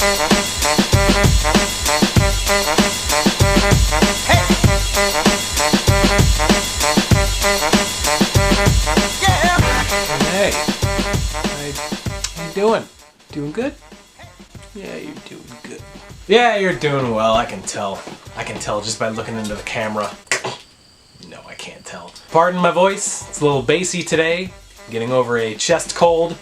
Hey, how you doing? Doing good? Yeah, you're doing good. Yeah, you're doing well, I can tell. I can tell just by looking into the camera. No, I can't tell. Pardon my voice, it's a little bassy today. Getting over a chest cold.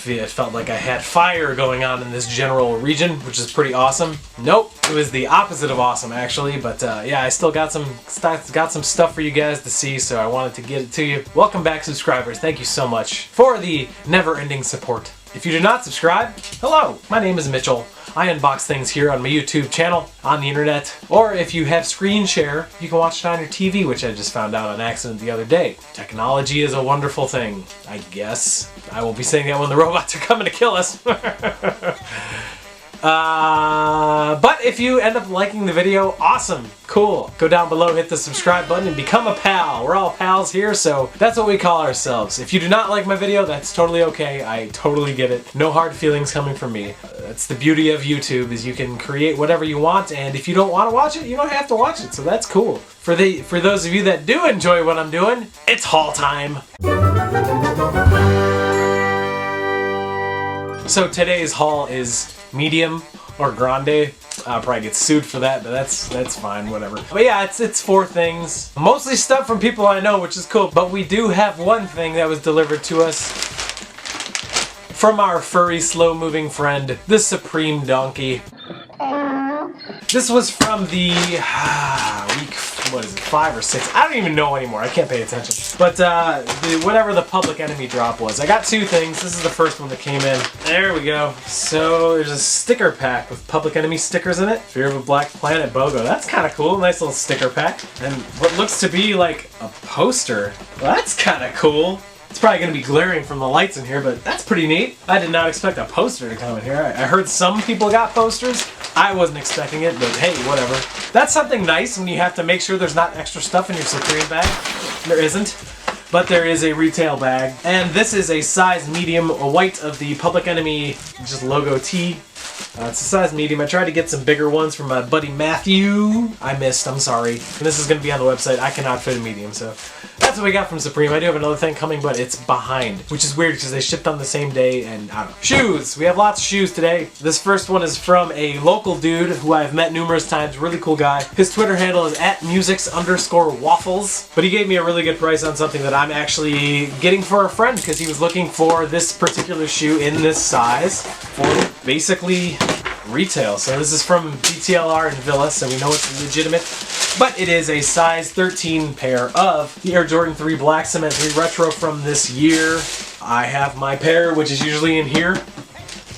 It felt like I had fire going on in this general region, which is pretty awesome. Nope, it was the opposite of awesome actually, but yeah, I still got some stuff for you guys to see, so I wanted to get it to you. Welcome back, subscribers. Thank you so much for the never-ending support. If you did not subscribe, hello, my name is Mitchell. I unbox things here on my YouTube channel, on the internet, or if you have screen share, you can watch it on your TV, which I just found out on accident the other day. Technology is a wonderful thing, I guess. I will be saying that when the robots are coming to kill us. But if you end up liking the video, awesome, cool. Go down below, hit the subscribe button, and become a pal. We're all pals here, so that's what we call ourselves. If you do not like my video, that's totally okay. I totally get it. No hard feelings coming from me. That's the beauty of YouTube, is you can create whatever you want, and if you don't want to watch it, you don't have to watch it, so that's cool. For those of you that do enjoy what I'm doing, it's haul time. So today's haul is medium or grande. I'll probably get sued for that, but that's fine, whatever. But yeah, it's 4 things. Mostly stuff from people I know, which is cool. But we do have one thing that was delivered to us from our furry, slow-moving friend, the Supreme Donkey. This was from the week, what is it, 5 or 6? I don't even know anymore. I can't pay attention. But whatever the Public Enemy drop was. I got 2 things. This is the first one that came in. There we go. So there's a sticker pack with Public Enemy stickers in it. Fear of a Black Planet BOGO. That's kind of cool. Nice little sticker pack. And what looks to be like a poster. Well, that's kind of cool. It's probably going to be glaring from the lights in here, but that's pretty neat. I did not expect a poster to come in here. I heard some people got posters. I wasn't expecting it, but hey, whatever. That's something nice when you have to make sure there's not extra stuff in your Supreme bag. There isn't, but there is a retail bag. And this is a size medium, a white of the Public Enemy just logo tee. It's a size medium. I tried to get some bigger ones from my buddy Matthew. I missed, I'm sorry. And this is going to be on the website. I cannot fit a medium, so that's what we got from Supreme. I do have another thing coming, but it's behind, which is weird because they shipped on the same day, and I don't know. Shoes! We have lots of shoes today. This first one is from a local dude who I've met numerous times. Really cool guy. His Twitter handle is @musics_waffles, but he gave me a really good price on something that I'm actually getting for a friend because he was looking for this particular shoe in this size for basically retail. So this is from BTLR in Villa, so we know it's legitimate. But it is a size 13 pair of the Air Jordan 3 Black Cement 3 Retro from this year. I have my pair, which is usually in here.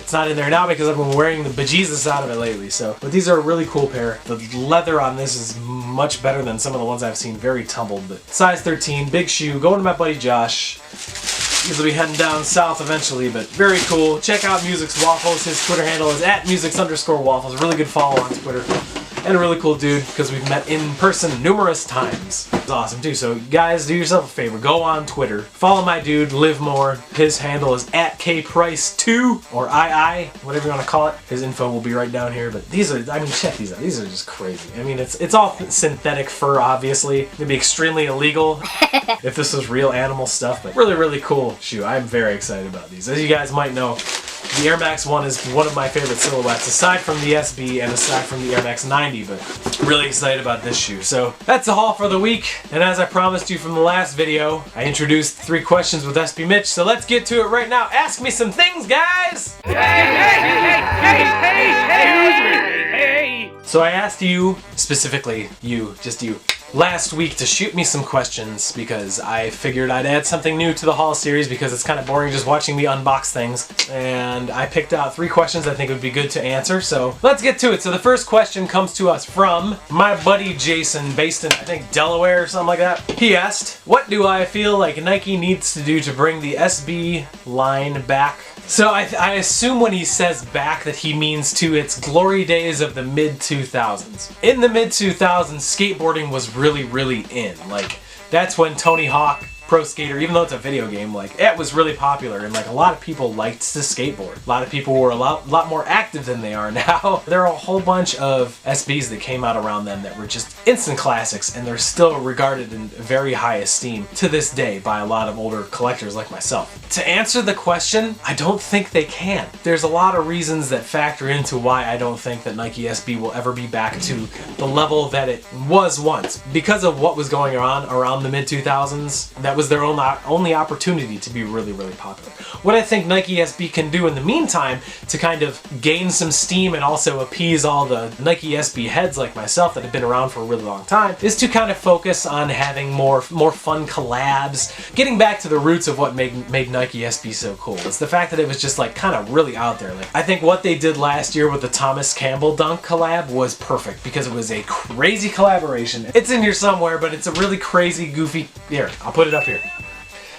It's not in there now because I've been wearing the bejesus out of it lately. But these are a really cool pair. The leather on this is much better than some of the ones I've seen. Very tumbled, but size 13, big shoe. Going to my buddy Josh. He'll be heading down south eventually, but very cool. Check out Music's Waffles. His Twitter handle is @musics_waffles. Really good follow on Twitter. And a really cool dude because we've met in person numerous times. It's awesome too. So guys, do yourself a favor. Go on Twitter. Follow my dude, Live More. His handle is @kprice2 or II, whatever you want to call it. His info will be right down here. But these are, I mean, check these out. These are just crazy. I mean, it's all synthetic fur, obviously. It'd be extremely illegal if this was real animal stuff. But really, really cool shoe. I'm very excited about these. As you guys might know, the Air Max 1 is one of my favorite silhouettes, aside from the SB and aside from the Air Max 90, but really excited about this shoe. So that's the haul for the week, and as I promised you from the last video, I introduced 3 questions with SB Mitch, so let's get to it right now. Ask me some things, guys! Hey! So I asked you, specifically you, just you, last week to shoot me some questions because I figured I'd add something new to the haul series because it's kind of boring just watching me unbox things. And I picked out 3 questions I think would be good to answer, so let's get to it. So the first question comes to us from my buddy Jason, based in, I think, Delaware or something like that. He asked, what do I feel like Nike needs to do to bring the SB line back? So I assume when he says back that he means to its glory days of the mid-2000s. In the mid-2000s, skateboarding was really, really in. Like, that's when Tony Hawk pro skater, even though it's a video game, like it was really popular and like a lot of people liked to skateboard. A lot of people were a lot more active than they are now. There are a whole bunch of SBs that came out around them that were just instant classics, and they're still regarded in very high esteem to this day by a lot of older collectors like myself. To answer the question, I don't think they can. There's a lot of reasons that factor into why I don't think that Nike SB will ever be back to the level that it was once. Because of what was going on around the mid-2000s, that was their only opportunity to be really, really popular. What I think Nike SB can do in the meantime to kind of gain some steam and also appease all the Nike SB heads like myself that have been around for a really long time is to kind of focus on having more fun collabs, getting back to the roots of what made Nike SB so cool. It's the fact that it was just like kind of really out there. Like I think what they did last year with the Thomas Campbell dunk collab was perfect because it was a crazy collaboration. It's in here somewhere, but it's a really crazy, goofy, here, I'll put it up here.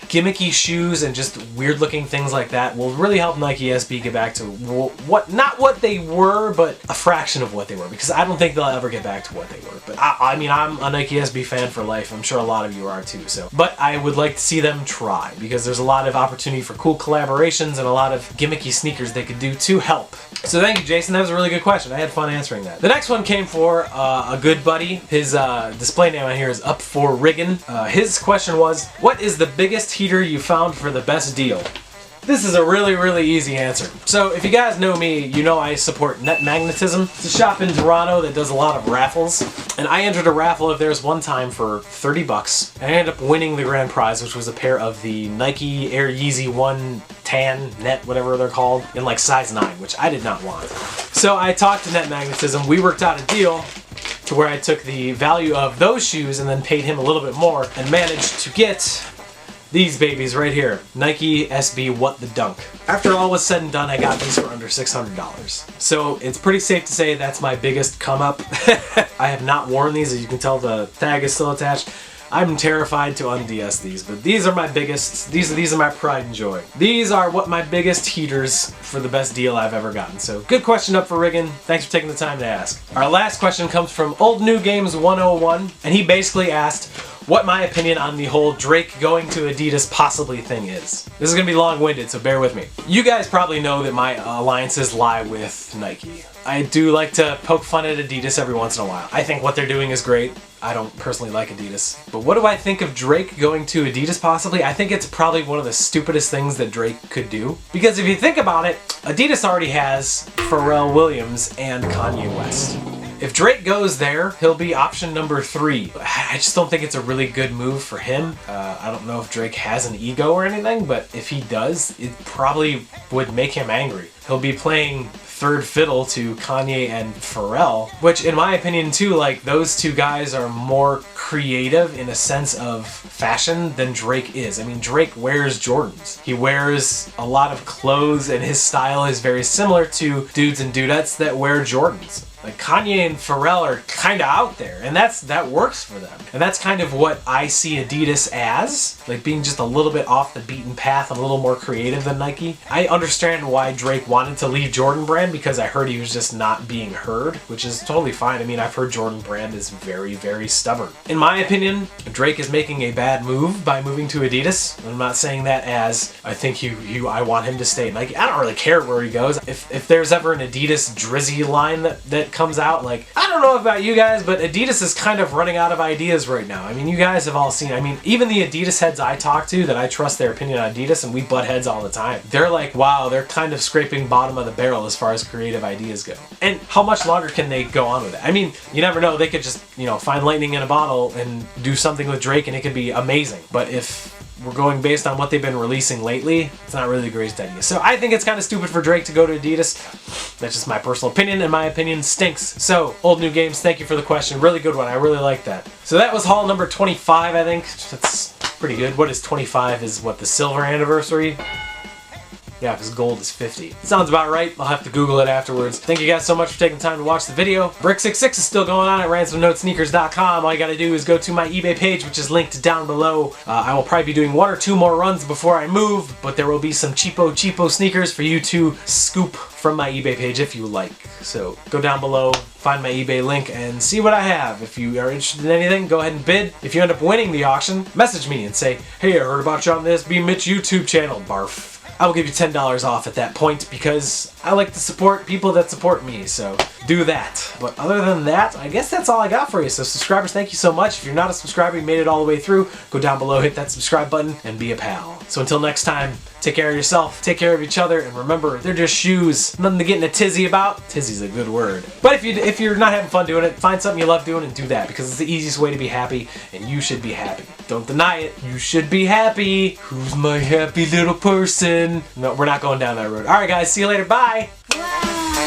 Gimmicky shoes and just weird looking things like that will really help Nike SB get back to not what they were, but a fraction of what they were, because I don't think they'll ever get back to what they were. But I mean, I'm a Nike SB fan for life. I'm sure a lot of you are too. So, but I would like to see them try, because there's a lot of opportunity for cool collaborations and a lot of gimmicky sneakers they could do to help. So thank you, Jason. That was a really good question. I had fun answering that. The next one came for a good buddy. His display name on here is Up for Riggin. His question was, what is the biggest heater you found for the best deal? This is a really, really easy answer. So if you guys know me, you know I support Net Magnetism. It's a shop in Toronto that does a lot of raffles. And I entered a raffle of theirs one time for 30 bucks. And I ended up winning the grand prize, which was a pair of the Nike Air Yeezy 1 Tan Net, whatever they're called, in like size 9, which I did not want. So I talked to Net Magnetism. We worked out a deal to where I took the value of those shoes and then paid him a little bit more and managed to get these babies right here. Nike SB What the Dunk. After all was said and done, I got these for under $600. So it's pretty safe to say that's my biggest come up. I have not worn these, as you can tell the tag is still attached. I'm terrified to un-DS these, but these are my biggest, these are my pride and joy. These are what my biggest heaters for the best deal I've ever gotten. So good question, Up for Riggin. Thanks for taking the time to ask. Our last question comes from Old New Games 101, and he basically asked what my opinion on the whole Drake going to Adidas possibly thing is. This is gonna be long-winded, so bear with me. You guys probably know that my alliances lie with Nike. I do like to poke fun at Adidas every once in a while. I think what they're doing is great. I don't personally like Adidas. But what do I think of Drake going to Adidas possibly? I think it's probably one of the stupidest things that Drake could do. Because if you think about it, Adidas already has Pharrell Williams and Kanye West. If Drake goes there, he'll be option number 3. I just don't think it's a really good move for him. I don't know if Drake has an ego or anything, but if he does, it probably would make him angry. He'll be playing third fiddle to Kanye and Pharrell, which in my opinion too, like those two guys are more creative in a sense of fashion than Drake is. I mean, Drake wears Jordans. He wears a lot of clothes and his style is very similar to dudes and dudettes that wear Jordans. Like Kanye and Pharrell are kind of out there, and that works for them. And that's kind of what I see Adidas as, like being just a little bit off the beaten path, a little more creative than Nike. I understand why Drake wanted to leave Jordan Brand, because I heard he was just not being heard, which is totally fine. I mean, I've heard Jordan Brand is very, very stubborn. In my opinion, Drake is making a bad move by moving to Adidas. I'm not saying that as I think I want him to stay at Nike. I don't really care where he goes. If there's ever an Adidas Drizzy line that comes out, like, I don't know about you guys, but Adidas is kind of running out of ideas right now. I mean, you guys have all seen, I mean, even the Adidas heads I talk to that I trust their opinion on Adidas, and we butt heads all the time, they're like, wow, they're kind of scraping bottom of the barrel as far as creative ideas go. And how much longer can they go on with it? I mean, you never know, they could just, you know, find lightning in a bottle and do something with Drake and it could be amazing. But if we're going based on what they've been releasing lately, it's not really the greatest idea. So I think it's kind of stupid for Drake to go to Adidas. That's just my personal opinion, and my opinion stinks. So, Old New Games, thank you for the question. Really good one. I really like that. So that was haul number 25, I think. That's pretty good. What is 25? Is what, the silver anniversary? Yeah, because gold is 50. Sounds about right. I'll have to Google it afterwards. Thank you guys so much for taking time to watch the video. Brick66 is still going on at ransomnotesneakers.com. All you gotta do is go to my eBay page, which is linked down below. I will probably be doing 1 or 2 more runs before I move, but there will be some cheapo sneakers for you to scoop from my eBay page if you like. So go down below, find my eBay link, and see what I have. If you are interested in anything, go ahead and bid. If you end up winning the auction, message me and say, hey, I heard about you on this Be Mitch YouTube channel, barf. I will give you $10 off at that point because I like to support people that support me, so do that. But other than that, I guess that's all I got for you. So subscribers, thank you so much. If you're not a subscriber, you made it all the way through, go down below, hit that subscribe button, and be a pal. So until next time, take care of yourself, take care of each other, and remember, they're just shoes. Nothing to get in a tizzy about. Tizzy's a good word. But if you're not having fun doing it, find something you love doing and do that, because it's the easiest way to be happy, and you should be happy. Don't deny it. You should be happy. Who's my happy little person? No, we're not going down that road. Alright guys, see you later. Bye! Yeah.